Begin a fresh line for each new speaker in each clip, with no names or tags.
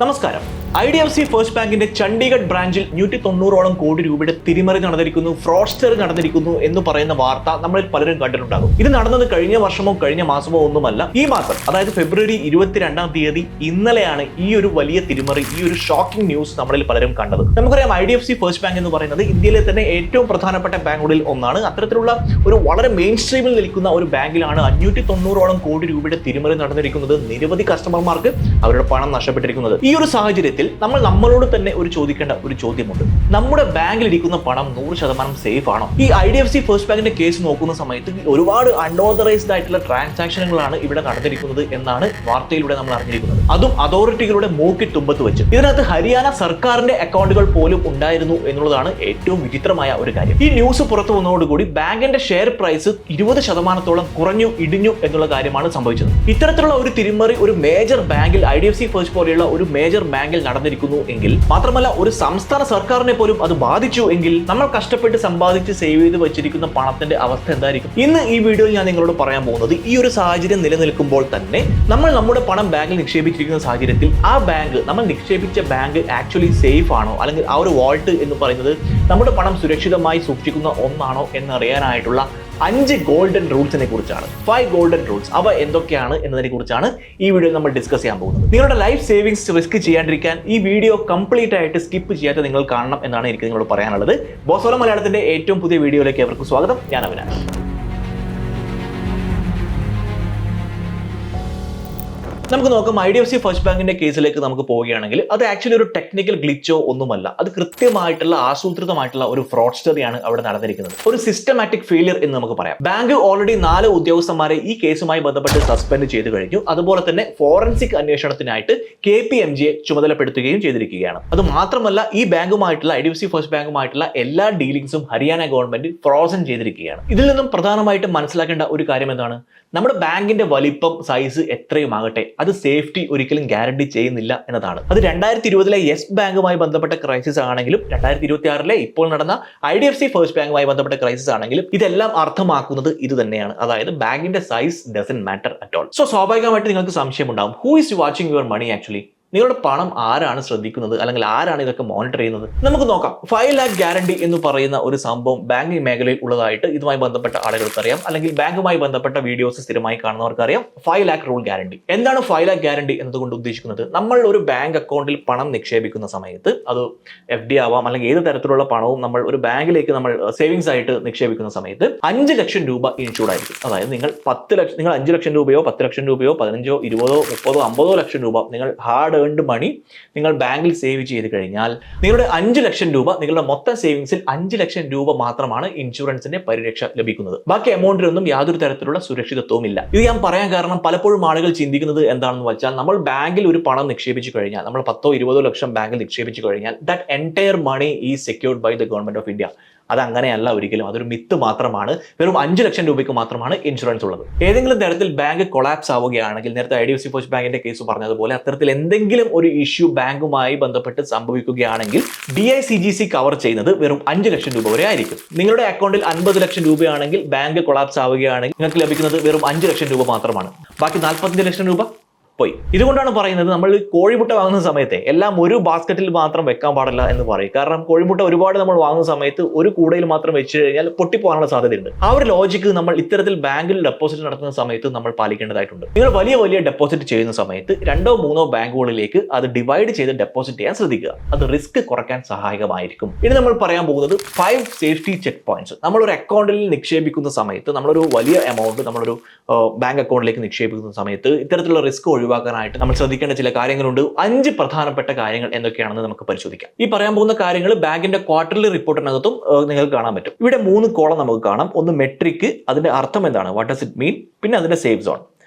നമസ്കാരം. IDFC first ബാങ്കിന്റെ ചണ്ഡീഗഡ് ബ്രാഞ്ചിൽ 190ഓളം കോടി രൂപയുടെ തിരിമറി നടന്നിരിക്കുന്നു, ഫ്രോഡ്സ്റ്റർ നടന്നിരിക്കുന്നു എന്ന് പറയുന്ന വാർത്ത നമ്മളിൽ പലരും കണ്ടിട്ടുണ്ടാകും. ഇത് നടന്നത് കഴിഞ്ഞ വർഷമോ കഴിഞ്ഞ മാസമോ ഒന്നുമല്ല. ഈ മാസം, അതായത് ഫെബ്രുവരി 22-ാം തീയതി, ഇന്നലെയാണ് ഈ ഒരു വലിയ തിരിമറി, ഈ ഒരു ഷോക്കിംഗ് ന്യൂസ് നമ്മളിൽ പലരും കണ്ടത്. നമുക്കറിയാം, IDFC ഫസ്റ്റ് ബാങ്ക് എന്ന് പറയുന്നത് ഇന്ത്യയിലെ തന്നെ ഏറ്റവും പ്രധാനപ്പെട്ട ബാങ്കുകളിൽ ഒന്നാണ്. അത്തരത്തിലുള്ള ഒരു വളരെ മെയിൻ സ്ട്രീമിൽ നിൽക്കുന്ന ഒരു ബാങ്കിലാണ് 590ഓളം കോടി രൂപയുടെ തിരിമറി നടന്നിരിക്കുന്നത്. നിരവധി കസ്റ്റമർമാർക്ക് അവരുടെ പണം നഷ്ടപ്പെട്ടിരിക്കുന്നത്. ഈ ഒരു സാഹചര്യത്തിൽ നമ്മളോട് തന്നെ ചോദിക്കേണ്ട ഒരു ചോദ്യമുണ്ട്. നമ്മുടെ ബാങ്കിൽ ഇരിക്കുന്ന പണം 100% സേഫ് ആണോ? ഈ IDFC ഫസ്റ്റ് ബാങ്കിന്റെ കേസ് നോക്കുന്ന സമയത്ത് ഒരുപാട് അൺഓതറൈസ്ഡ് ആയിട്ടുള്ള ട്രാൻസാക്ഷനുകളാണ് ഇവിടെ നടന്നിരിക്കുന്നത് എന്നാണ് വാർത്തയിലൂടെ നമ്മൾ അറിഞ്ഞിരിക്കുന്നത്. അതും അതോറിറ്റികളുടെ മൂക്കി തുമ്പത്ത് വെച്ച്. ഇതിനകത്ത് ഹരിയാന സർക്കാരിന്റെ അക്കൗണ്ടുകൾ പോലും ഉണ്ടായിരുന്നു എന്നുള്ളതാണ് ഏറ്റവും വിചിത്രമായ ഒരു കാര്യം. ഈ ന്യൂസ് പുറത്തു വന്നതോടുകൂടി ബാങ്കിന്റെ ഷെയർ പ്രൈസ് 20% ഇടിഞ്ഞു എന്നുള്ള കാര്യമാണ് സംഭവിച്ചത്. ഇത്തരത്തിലുള്ള ഒരു തിരിമറി ഒരു മേജർ ബാങ്കിൽ, IDFC ഫസ്റ്റ് പോലെയുള്ള ഒരു മേജർ ബാങ്കിൽ നടന്നിരിക്കുന്നു എങ്കിൽ, മാത്രമല്ല ഒരു സംസ്ഥാന സർക്കാരിനെ പോലും അത് ബാധിച്ചു എങ്കിൽ, നമ്മൾ കഷ്ടപ്പെട്ട് സമ്പാദിച്ച് സേവ് ചെയ്ത് വെച്ചിരിക്കുന്ന പണത്തിന്റെ അവസ്ഥ എന്തായിരിക്കും? ഇന്ന് ഈ വീഡിയോയിൽ ഞാൻ നിങ്ങളോട് പറയാൻ പോകുന്നത്, ഈ ഒരു സാഹചര്യം നിലനിൽക്കുമ്പോൾ തന്നെ നമ്മൾ നമ്മുടെ പണം ബാങ്കിൽ നിക്ഷേപിച്ചിരിക്കുന്ന സാഹചര്യത്തിൽ ആ ബാങ്ക്, നമ്മൾ നിക്ഷേപിച്ച ബാങ്ക് ആക്ച്വലി സേഫ് ആണോ, അല്ലെങ്കിൽ ആ ഒരു വാൾട്ട് എന്ന് പറയുന്നത് നമ്മുടെ പണം സുരക്ഷിതമായി സൂക്ഷിക്കുന്ന ഒന്നാണോ എന്നറിയാനായിട്ടുള്ള 5 ഗോൾഡൻ റൂൾസിനെ കുറിച്ചാണ്. 5 ഗോൾഡൻ റൂൾസ്. അവ എന്തൊക്കെയാണ് എന്നതിനെ കുറിച്ചാണ് ഈ വീഡിയോയിൽ നമ്മൾ ഡിസ്കസ് ചെയ്യാൻ പോകുന്നത്. നിങ്ങളുടെ ലൈഫ് സേവിങ്സ് റിസ്ക് ചെയ്യാണ്ടിരിക്കാൻ ഈ വീഡിയോ കംപ്ലീറ്റ് ആയിട്ട് സ്കിപ്പ് ചെയ്യാതെ നിങ്ങൾ കാണണം എന്നാണ് എനിക്ക് നിങ്ങളോട് പറയാനുള്ളത്. ബോസോല മലയാളത്തിന്റെ ഏറ്റവും പുതിയ വീഡിയോയിലേക്ക് അവർക്ക് സ്വാഗതം. ഞാൻ അവിനാഷ്. നമുക്ക് നോക്കാം, IDFC ഫസ്റ്റ് ബാങ്കിന്റെ കേസിലേക്ക് നമുക്ക് പോവുകയാണെങ്കിൽ, അത് ആക്ച്വലി ഒരു ടെക്നിക്കൽ ഗ്ലിച്ചോ ഒന്നുമല്ല. അത് കൃത്യമായിട്ടുള്ള ആസൂത്രിതമായിട്ടുള്ള ഒരു ഫ്രോഡ്സ്റ്ററിയാണ് അവിടെ നടന്നിരിക്കുന്നത്. ഒരു സിസ്റ്റമാറ്റിക് ഫെയിലിയർ എന്ന് നമുക്ക് പറയാം. ബാങ്ക് ഓൾറെഡി 4 ഉദ്യോഗസ്ഥന്മാരെ ഈ കേസുമായി ബന്ധപ്പെട്ട് സസ്പെൻഡ് ചെയ്തു കഴിഞ്ഞു. അതുപോലെ തന്നെ ഫോറൻസിക് അന്വേഷണത്തിനായിട്ട് KPMGയെ ചുമതലപ്പെടുത്തുകയും ചെയ്തിരിക്കുകയാണ്. അത് മാത്രമല്ല, ഈ ബാങ്കുമായിട്ടുള്ള, IDFC ഫസ്റ്റ് ബാങ്കുമായിട്ടുള്ള എല്ലാ ഡീലിംഗ്സും ഹരിയാന ഗവൺമെന്റ് ഫ്രോസൺ ചെയ്തിരിക്കുകയാണ്. ഇതിൽ നിന്നും പ്രധാനമായിട്ടും മനസ്സിലാക്കേണ്ട ഒരു കാര്യം എന്താണ്? നമ്മുടെ ബാങ്കിന്റെ വലിപ്പം, സൈസ് എത്രയുമാകട്ടെ, അത് സേഫ്റ്റി ഒരിക്കലും ഗ്യാരണ്ടി ചെയ്യുന്നില്ല എന്നതാണ്. അത് 2020-ലെ യെസ് ബാങ്കുമായി ബന്ധപ്പെട്ട ക്രൈസിസ് ആണെങ്കിലും, 2026-ലെ ഇപ്പോൾ നടന്ന IDFC ഫസ്റ്റ് ബാങ്കുമായി ബന്ധപ്പെട്ട ക്രൈസിസ് ആണെങ്കിലും, ഇതെല്ലാം അർത്ഥമാക്കുന്നത് ഇത് തന്നെയാണ്. അതായത് ബാങ്കിന്റെ size doesn't matter at all. So സ്വാഭാവികമായിട്ട് നിങ്ങൾക്ക് സംശയം ഉണ്ടാവും, who is watching your money actually? നിങ്ങളുടെ പണം ആരാണ് ശ്രദ്ധിക്കുന്നത്, അല്ലെങ്കിൽ ആരാണ് ഇതൊക്കെ മോണിറ്റർ ചെയ്യുന്നത്? നമുക്ക് നോക്കാം. 5 lakh ഗ്യാരണ്ടി എന്ന് പറയുന്ന ഒരു സംഭവം ബാങ്കിങ് മേഖലയിൽ ഉള്ളതായിട്ട് ഇതുമായി ബന്ധപ്പെട്ട ആളുകൾക്ക് അറിയാം, അല്ലെങ്കിൽ ബാങ്കുമായി ബന്ധപ്പെട്ട വീഡിയോസ് സ്ഥിരമായി കാണുന്നവർക്ക് അറിയാം. 5 lakh റൂൾ ഗ്യാരണ്ടി എന്താണ്? 5 lakh ഗ്യാരണ്ടി എന്നതുകൊണ്ട് ഉദ്ദേശിക്കുന്നത്, നമ്മൾ ഒരു ബാങ്ക് അക്കൗണ്ടിൽ പണം നിക്ഷേപിക്കുന്ന സമയത്ത്, അത് FD ആവാം, അല്ലെങ്കിൽ ഏത് തരത്തിലുള്ള പണവും നമ്മൾ ഒരു ബാങ്കിലേക്ക് നമ്മൾ സേവിങ്സ് ആയിട്ട് നിക്ഷേപിക്കുന്ന സമയത്ത് 5 ലക്ഷം രൂപ ഇൻഷൂർഡ് ആയിരിക്കും. അതായത് നിങ്ങൾ 5 ലക്ഷം രൂപയോ 10 ലക്ഷം രൂപയോ 15, 20, 30, 50 ലക്ഷം രൂപ നിങ്ങൾ ഹാർഡ് ഏൺഡ് മണി നിങ്ങൾ ബാങ്കിൽ സേവ് ചെയ്ത് കഴിഞ്ഞാൽ, നിങ്ങളുടെ 5 ലക്ഷം രൂപ, നിങ്ങളുടെ മൊത്തം സേവിങ്സിൽ 5 ലക്ഷം രൂപ മാത്രമാണ് ഇൻഷുറൻസിന്റെ പരിരക്ഷ ലഭിക്കുന്നത്. ബാക്കി എമൗണ്ടിലൊന്നും യാതൊരു തരത്തിലുള്ള സുരക്ഷിതത്വവും ഇല്ല. ഇത് ഞാൻ പറയാൻ കാരണം, പലപ്പോഴും ആളുകൾ ചിന്തിക്കുന്നത് എന്താണെന്ന് വെച്ചാൽ, നമ്മൾ ബാങ്കിൽ ഒരു പണം നിക്ഷേപിച്ചു കഴിഞ്ഞാൽ, നമ്മൾ 10, 20 ലക്ഷം ബാങ്കിൽ നിക്ഷേപിച്ചു കഴിഞ്ഞാൽ, that entire money is secured by the government of India. അതങ്ങനെയല്ല ഒരിക്കലും. അതൊരു മിത്ത് മാത്രമാണ്. വെറും 5 ലക്ഷം രൂപയ്ക്ക് മാത്രമാണ് ഇൻഷുറൻസ് ഉള്ളത്. ഏതെങ്കിലും തരത്തിൽ ബാങ്ക് കൊളാപ്സ് ആവുകയാണെങ്കിൽ, നേരത്തെ IDFC ഫസ്റ്റ് ബാങ്കിന്റെ കേസ് പറഞ്ഞതുപോലെ, അത്തരത്തിൽ എന്തെങ്കിലും ഒരു ഇഷ്യൂ ബാങ്കുമായി ബന്ധപ്പെട്ട് സംഭവിക്കുകയാണെങ്കിൽ, DICGC കവർ ചെയ്യുന്നത് വെറും 5 ലക്ഷം രൂപ വരെ ആയിരിക്കും. നിങ്ങളുടെ അക്കൗണ്ടിൽ 50 ലക്ഷം രൂപയാണെങ്കിൽ, ബാങ്ക് കൊളാപ്സ് ആവുകയാണെങ്കിൽ നിങ്ങൾക്ക് ലഭിക്കുന്നത് വെറും 5 ലക്ഷം രൂപ മാത്രമാണ്. ബാക്കി 45 ലക്ഷം രൂപ പോയി. ഇതുകൊണ്ടാണ് പറയുന്നത്, നമ്മൾ കോഴിമുട്ട വാങ്ങുന്ന സമയത്തെ എല്ലാം ഒരു ബാസ്ക്കറ്റിൽ മാത്രം വെക്കാൻ പാടില്ല എന്ന് പറയും. കാരണം കോഴിമുട്ട ഒരുപാട് നമ്മൾ വാങ്ങുന്ന സമയത്ത് ഒരു കൂടയിൽ മാത്രം വെച്ച് കഴിഞ്ഞാൽ പൊട്ടിപ്പോകാനുള്ള സാധ്യതയുണ്ട്. ആ ഒരു ലോജിക്ക് നമ്മൾ ഇത്തരത്തിൽ ബാങ്കിൽ ഡെപ്പോസിറ്റ് നടത്തുന്ന സമയത്ത് നമ്മൾ പാലിക്കേണ്ടതായിട്ടുണ്ട്. നിങ്ങൾ വലിയ ഡെപ്പോസിറ്റ് ചെയ്യുന്ന സമയത്ത് 2 or 3 ബാങ്കുകളിലേക്ക് അത് ഡിവൈഡ് ചെയ്ത് ഡെപ്പോസിറ്റ് ചെയ്യാൻ ശ്രദ്ധിക്കുക. അത് റിസ്ക് കുറയ്ക്കാൻ സഹായകമായിരിക്കും. ഇനി നമ്മൾ പറയാൻ പോകുന്നത് 5 സേഫ്റ്റി ചെക്ക് പോയിന്റ്സ്. നമ്മളൊരു അക്കൗണ്ടിൽ നിക്ഷേപിക്കുന്ന സമയത്ത്, നമ്മളൊരു വലിയ എമൗണ്ട് നമ്മളൊരു ബാങ്ക് അക്കൗണ്ടിലേക്ക് നിക്ഷേപിക്കുന്ന സമയത്ത് ഇത്തരത്തിലുള്ള റിസ്ക് ഒഴിവാക്കാനായിട്ട് നമ്മൾ ശ്രദ്ധിക്കേണ്ട ചില കാര്യങ്ങളുണ്ട്. 5 പ്രധാനപ്പെട്ട കാര്യങ്ങൾ എന്തൊക്കെയാണെന്ന് നമുക്ക് പരിശോധിക്കാം. ഈ പറയാൻ പോകുന്ന കാര്യങ്ങൾ ബാങ്കിന്റെ ക്വാർട്ടർലി റിപ്പോർട്ടിനകത്തും നിങ്ങൾക്ക് കാണാൻ പറ്റും. ഇവിടെ 3 കോളം നമുക്ക് കാണാം. ഒന്ന് മെട്രിക്, അതിന്റെ അർത്ഥം എന്താണ്, വാട്ട് ഡസ് ഇറ്റ് മീൻ. പിന്നെ അതിന്റെ സേഫ് സോൺ.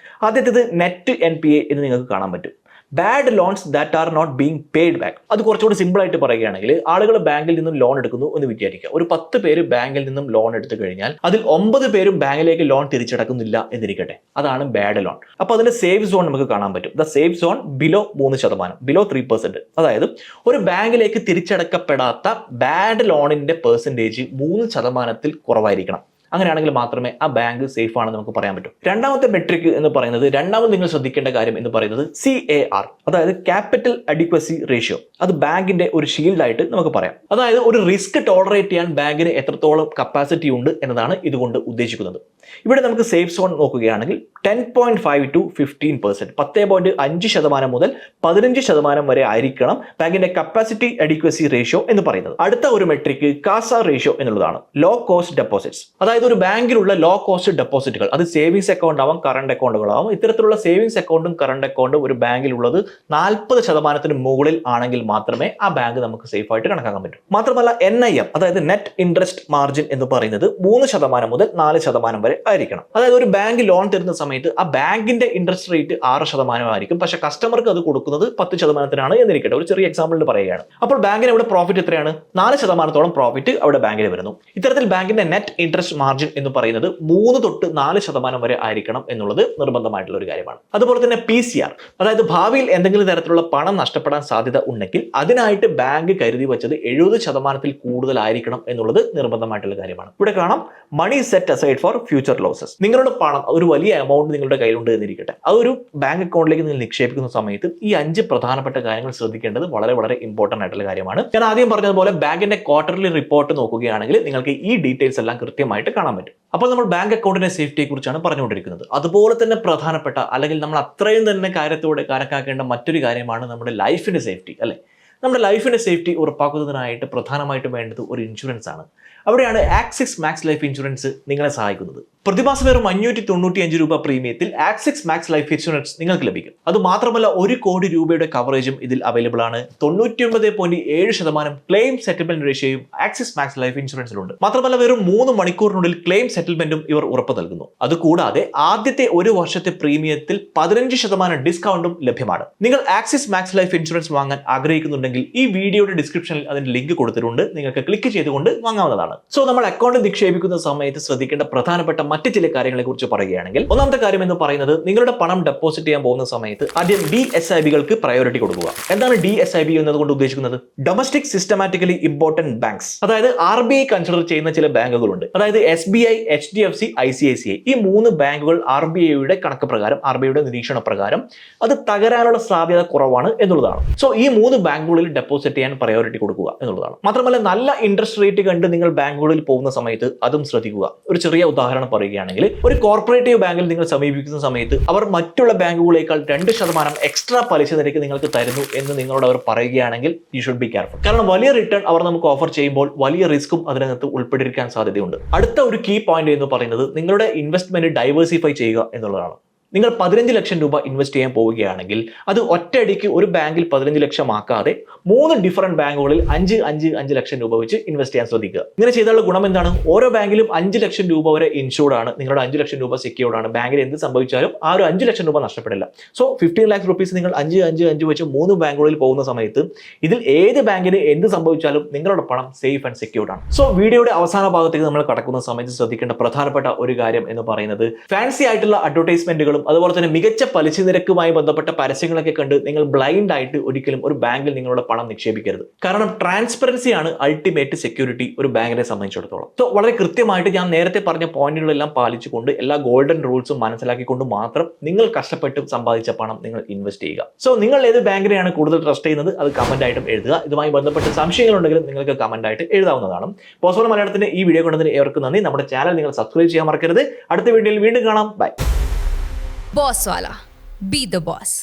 ആദ്യത്തേത് നെറ്റ് NPA എന്ന് നിങ്ങൾക്ക് കാണാൻ പറ്റും. Bad loans that are not being paid back. അത് കുറച്ചുകൂടി സിമ്പിൾ ആയിട്ട് പറയുകയാണെങ്കിൽ, ആളുകൾ ബാങ്കിൽ നിന്നും ലോൺ എടുക്കുന്നു എന്ന് വിചാരിക്കുക. ഒരു 10 പേര് ബാങ്കിൽ നിന്നും ലോൺ എടുത്തു കഴിഞ്ഞാൽ അതിൽ 9 പേരും ബാങ്കിലേക്ക് ലോൺ തിരിച്ചടക്കുന്നില്ല എന്നിരിക്കട്ടെ. അതാണ് ബാഡ് ലോൺ. അപ്പോൾ അതിന്റെ സേഫ് സോൺ നമുക്ക് കാണാൻ പറ്റും. The safe zone below 3%, below 3%. അതായത് ഒരു ബാങ്കിലേക്ക് തിരിച്ചടക്കപ്പെടാത്ത ബാഡ് ലോണിന്റെ പെർസെൻറ്റേജ് 3% കുറവായിരിക്കണം. അങ്ങനെയാണെങ്കിൽ മാത്രമേ ആ ബാങ്ക് സേഫ് ആണെന്ന് നമുക്ക് പറയാൻ പറ്റൂ. രണ്ടാമത്തെ മെട്രിക് എന്ന് പറയുന്നത്, രണ്ടാമത് നിങ്ങൾ ശ്രദ്ധിക്കേണ്ട കാര്യം എന്ന് പറയുന്നത് CAR, അതായത് ക്യാപിറ്റൽ അഡിക്വസി റേഷ്യോ. അത് ബാങ്കിന്റെ ഒരു ഷീൽഡ് ആയിട്ട് നമുക്ക് പറയാം. അതായത് ഒരു റിസ്ക് ടോളറേറ്റ് ചെയ്യാൻ ബാങ്കിന് എത്രത്തോളം കപ്പാസിറ്റി ഉണ്ട് എന്നതാണ് ഇതുകൊണ്ട് ഉദ്ദേശിക്കുന്നത്. ഇവിടെ നമുക്ക് സേഫ് സോൺ നോക്കുകയാണെങ്കിൽ 10.5 to 15%, 10.5% മുതൽ 15% വരെ ആയിരിക്കണം ബാങ്കിന്റെ കപ്പാസിറ്റി അഡിക്വസി റേഷ്യോ എന്ന് പറയുന്നത്. അടുത്ത ഒരു മെട്രിക് കാസ റേഷ്യോ എന്നുള്ളതാണ്, ലോ കോസ്റ്റ് ഡെപ്പോസിറ്റ്സ്. അതായത് ഒരു ബാങ്കിലുള്ള ലോ കോസ്റ്റ് ഡെപ്പോസിറ്റുകൾ, അത് സേവിങ്സ് അക്കൗണ്ട് ആവാം, കറണ്ട് അക്കൗണ്ടുകളാവാം. ഇത്തരത്തിലുള്ള സേവിങ്സ് അക്കൗണ്ടും കറണ്ട് അക്കൗണ്ടും ഒരു ബാങ്കിലുള്ളത് 40% മുകളിൽ ആണെങ്കിൽ മാത്രമേ ആ ബാങ്ക് നമുക്ക് സേഫ് ആയിട്ട് കണക്കാക്കാൻ പറ്റൂ. മാത്രമല്ല NIM, അതായത് നെറ്റ് ഇൻട്രസ്റ്റ് മാർജിൻ എന്ന് പറയുന്നത് 3% മുതൽ 4% വരെ ആയിരിക്കണം. അതായത് ഒരു ബാങ്ക് ലോൺ തരുന്ന സമയത്ത് ആ ബാങ്കിന്റെ ഇൻട്രസ്റ്റ് റേറ്റ് 6% ആയിരിക്കും, പക്ഷേ കസ്റ്റമർക്ക് അത് കൊടുക്കുന്നത് 10% എന്നിരിക്കട്ടെ, ഒരു ചെറിയ എക്സാമ്പിളിൽ പറയുകയാണ്. അപ്പോൾ ബാങ്കിന് ഇവിടെ പ്രോഫിറ്റ് എത്രയാണ്? 4% പ്രോഫിറ്റ് അവിടെ ബാങ്കിന് വരുന്നു. ഇത്തരത്തിൽ ബാങ്കിന്റെ നെറ്റ് ഇൻട്രസ്റ്റ് മാർജിൻ എന്ന് പറയുന്നത് 3 തൊട്ട് 4% വരെ ആയിരിക്കണം എന്നുള്ളത് നിർബന്ധമായിട്ടുള്ള ഒരു കാര്യമാണ്. അതുപോലെ തന്നെ PCR, അതായത് ഭാവിയിൽ എന്തെങ്കിലും തരത്തിലുള്ള പണം നഷ്ടപ്പെടാൻ സാധ്യത ഉണ്ടെങ്കിൽ അതിനായിട്ട് ബാങ്ക് കരുതി വെച്ചത് 70% കൂടുതലായിരിക്കണം എന്നുള്ളത് നിർബന്ധമായിട്ടുള്ള കാര്യമാണ്. ഇവിടെ കാണാം money set aside for future losses. നിങ്ങളുടെ പണം ഒരു വലിയ എമൗണ്ട് നിങ്ങളുടെ കയ്യിലുണ്ട് എന്നിരിക്കട്ടെ, അതൊരു ബാങ്ക് അക്കൗണ്ടിലേക്ക് നിങ്ങൾ നിക്ഷേപിക്കുന്ന സമയത്ത് ഈ 5 പ്രധാനപ്പെട്ട കാര്യങ്ങൾ ശ്രദ്ധിക്കേണ്ടത് വളരെ വളരെ ഇമ്പോർട്ടന്റ് ആയിട്ടുള്ള കാര്യമാണ്. ഞാൻ ആദ്യം പറഞ്ഞതുപോലെ ബാങ്കിന്റെ ക്വാർട്ടർലി റിപ്പോർട്ട് നോക്കുകയാണെങ്കിൽ നിങ്ങൾക്ക് ഈ ഡീറ്റെയിൽസ് എല്ലാം കൃത്യമായിട്ട് കാണാൻ പറ്റും. അപ്പോൾ നമ്മൾ ബാങ്ക് അക്കൗണ്ടിന്റെ സേഫ്റ്റിയെ കുറിച്ചാണ് പറഞ്ഞുകൊണ്ടിരിക്കുന്നത്. അതുപോലെ തന്നെ പ്രധാനപ്പെട്ട, അല്ലെങ്കിൽ നമ്മൾ അത്രയും തന്നെ കാര്യത്തോടെ കണക്കാക്കേണ്ട മറ്റൊരു കാര്യമാണ് നമ്മുടെ ലൈഫിന്റെ സേഫ്റ്റി, അല്ലെ? നമ്മുടെ ലൈഫിന്റെ സേഫ്റ്റി ഉറപ്പാക്കുന്നതിനായിട്ട് പ്രധാനമായിട്ടും വേണ്ടത് ഒരു ഇൻഷുറൻസ് ആണ്. അവിടെയാണ് ആക്സിസ് മാക്സ് ലൈഫ് ഇൻഷുറൻസ് നിങ്ങളെ സഹായിക്കുന്നത്. പ്രതിമാസം വെറും 595 രൂപ പ്രീമിയത്തിൽ ആക്സിസ് മാക്സ് ലൈഫ് ഇൻഷുറൻസ് നിങ്ങൾക്ക് ലഭിക്കും. അതുമാത്രമല്ല 1 കോടി രൂപയുടെ കവറേജും ഇതിൽ അവൈലബിൾ ആണ്. 99.7% ക്ലെയിം സെറ്റിൽമെന്റ് റേഷ്യോയും ആക്സിസ് മാക്സ് ലൈഫ് ഇൻഷുറൻസിലുണ്ട്. മാത്രമല്ല വെറും 3 മണിക്കൂറിനുള്ളിൽ ക്ലെയിം സെറ്റിൽമെന്റും ഇവർ ഉറപ്പ് നൽകുന്നു. അതുകൂടാതെ ആദ്യത്തെ 1 വർഷത്തെ പ്രീമിയത്തിൽ 15% ഡിസ്കൗണ്ടും ലഭ്യമാണ്. നിങ്ങൾ ആക്സിസ് മാക്സ് ലൈഫ് ഇൻഷുറൻസ് വാങ്ങാൻ ആഗ്രഹിക്കുന്നുണ്ടെങ്കിൽ ഈ വീഡിയോയുടെ ഡിസ്ക്രിപ്ഷനിൽ അതിന്റെ ലിങ്ക് കൊടുത്തിട്ടുണ്ട്, നിങ്ങൾക്ക് ക്ലിക്ക് ചെയ്തുകൊണ്ട് വാങ്ങാവുന്നതാണ്. സോ നമ്മൾ അക്കൗണ്ടിൽ നിക്ഷേപിക്കുന്ന സമയത്ത് ശ്രദ്ധിക്കേണ്ട പ്രധാനപ്പെട്ട മറ്റ് ചില കാര്യങ്ങളെ കുറിച്ച് പറയുകയാണെങ്കിൽ, ഒന്നാമത്തെ കാര്യം എന്ന് പറയുന്നത് നിങ്ങളുടെ പണം ഡെപ്പോസിറ്റ് ചെയ്യാൻ പോകുന്ന സമയത്ത് ആദ്യം DSIBകൾക്ക് പ്രയോറിറ്റി കൊടുക്കുക. എന്താണ് DSIB എന്നതുകൊണ്ട് ഉദ്ദേശിക്കുന്നത്? Domestic systematically important banks. അതായത് RBI കൺസിഡർ ചെയ്യുന്ന ചില ബാങ്കുകളുണ്ട്. അതായത് SBI, HDFC, ICICI, ഈ 3 ബാങ്കുകൾ RBIയുടെ കണക്ക് പ്രകാരം, RBIയുടെ നിരീക്ഷണ പ്രകാരം അത് തകരാനുള്ള സാധ്യത കുറവാണ് എന്നുള്ളതാണ്. സോ ഈ 3 ബാങ്കുകളിൽ ഡെപ്പോസിറ്റ് ചെയ്യാൻ പ്രയോറിറ്റി കൊടുക്കുക എന്നുള്ളതാണ്. മാത്രമല്ല നല്ല ഇൻട്രസ്റ്റ് റേറ്റ് കണ്ട് നിങ്ങൾ ബാങ്കുകളിൽ പോകുന്ന സമയത്ത് അതും ശ്രദ്ധിക്കുക. ഒരു ചെറിയ ഉദാഹരണം പറയുകയാണെങ്കിൽ, ഒരു കോർപ്പറേറ്റീവ് ബാങ്കിൽ നിങ്ങൾ സമീപിക്കുന്ന സമയത്ത് അവർ മറ്റുള്ള ബാങ്കുകളേക്കാൾ 2% എക്സ്ട്രാ പലിശ നിരക്ക് നിങ്ങൾക്ക് തരുന്നു എന്ന് നിങ്ങളോട് അവർ പറയുകയാണെങ്കിൽ യു ഷുഡ് ബി കെയർഫുൾ. കാരണം വലിയ റിട്ടേൺ അവർ നമുക്ക് ഓഫർ ചെയ്യുമ്പോൾ വലിയ റിസ്ക്കും അതിനകത്ത് ഉൾപ്പെട്ടിരിക്കാൻ സാധ്യതയുണ്ട്. അടുത്ത ഒരു കീ പോയിന്റ് എന്ന് പറയുന്നത് നിങ്ങളുടെ ഇൻവെസ്റ്റ്മെന്റ് ഡൈവേഴ്സിഫൈ ചെയ്യുക എന്നുള്ളതാണ്. നിങ്ങൾ 15 ലക്ഷം രൂപ ഇൻവെസ്റ്റ് ചെയ്യാൻ പോവുകയാണെങ്കിൽ അത് ഒറ്റയടിക്ക് ഒരു ബാങ്കിൽ 15 ലക്ഷം ആക്കാതെ 3 ഡിഫറെന്റ് ബാങ്കുകളിൽ 5 ലക്ഷം രൂപ വെച്ച് ഇൻവെസ്റ്റ് ചെയ്യാൻ ശ്രദ്ധിക്കുക. ഇങ്ങനെ ചെയ്താലുള്ള ഗുണം എന്താണ്? ഓരോ ബാങ്കിലും 5 ലക്ഷം രൂപ വരെ ഇൻഷുർഡ് ആണ്. നിങ്ങളുടെ 5 ലക്ഷം രൂപ സെക്യൂർഡ് ആണ്. ബാങ്കിൽ എന്ത് സംഭവിച്ചാലും ആ ഒരു 5 ലക്ഷം രൂപ നഷ്ടപ്പെടില്ല. സോ 15 lakhs rupees നിങ്ങൾ 5 വെച്ച് 3 ബാങ്കുകളിൽ പോകുന്ന സമയത്ത് ഇതിൽ ഏത് ബാങ്കിന് എന്ത് സംഭവിച്ചാലും നിങ്ങളുടെ പണം സേഫ് ആൻഡ് സെക്യൂർഡ് ആണ്. സോ വീഡിയോയുടെ അവസാന ഭാഗത്തേക്ക് നമ്മൾ കടക്കുന്ന സമയത്ത് ശ്രദ്ധിക്കേണ്ട പ്രധാനപ്പെട്ട ഒരു കാര്യം എന്ന് പറയുന്നത്, ഫാൻസി ആയിട്ടുള്ള അഡ്വർടൈസ്മെന്റുകളും അതുപോലെ തന്നെ മികച്ച പലിശ നിരക്കുമായി ബന്ധപ്പെട്ട പരസ്യങ്ങളൊക്കെ കണ്ട് നിങ്ങൾ ബ്ലൈൻഡ് ആയിട്ട് ഒരിക്കലും ഒരു ബാങ്കിൽ നിങ്ങളുടെ പണം നിക്ഷേപിക്കരുത്. കാരണം ട്രാൻസ്പെറൻസി ആണ് അൾട്ടിമേറ്റ് സെക്യൂരിറ്റി ഒരു ബാങ്കിനെ സംബന്ധിച്ചിടത്തോളം. സോ വളരെ കൃത്യമായിട്ട് ഞാൻ നേരത്തെ പറഞ്ഞ പോയിന്റുകളെല്ലാം പാലിച്ചുകൊണ്ട് എല്ലാ ഗോൾഡൻ റൂൾസും മനസ്സിലാക്കിക്കൊണ്ട് മാത്രം നിങ്ങൾ കഷ്ടപ്പെട്ട് സമ്പാദിച്ച പണം നിങ്ങൾ ഇൻവെസ്റ്റ് ചെയ്യുക. സോ നിങ്ങൾ ഏത് ബാങ്കിനെയാണ് കൂടുതൽ ട്രസ്റ്റ് ചെയ്യുന്നത് അത് കമന്റ് ആയിട്ടും എഴുതുക. ഇതുമായി ബന്ധപ്പെട്ട് സംശയങ്ങളുണ്ടെങ്കിലും നിങ്ങൾക്ക് കമന്റ് ആയിട്ട് എഴുതാവുന്നതാണ്. പോസ്റ്റോൾ മലയാളത്തിന്റെ ഈ വീഡിയോ കണ്ടതിന് ഏവർക്കും നന്ദി. നമ്മുടെ ചാനൽ നിങ്ങൾ സബ്സ്ക്രൈബ് ചെയ്യാൻ മറക്കരുത്. അടുത്ത വീഡിയോയിൽ വീണ്ടും കാണാം. By.
Bosswala. Be the boss.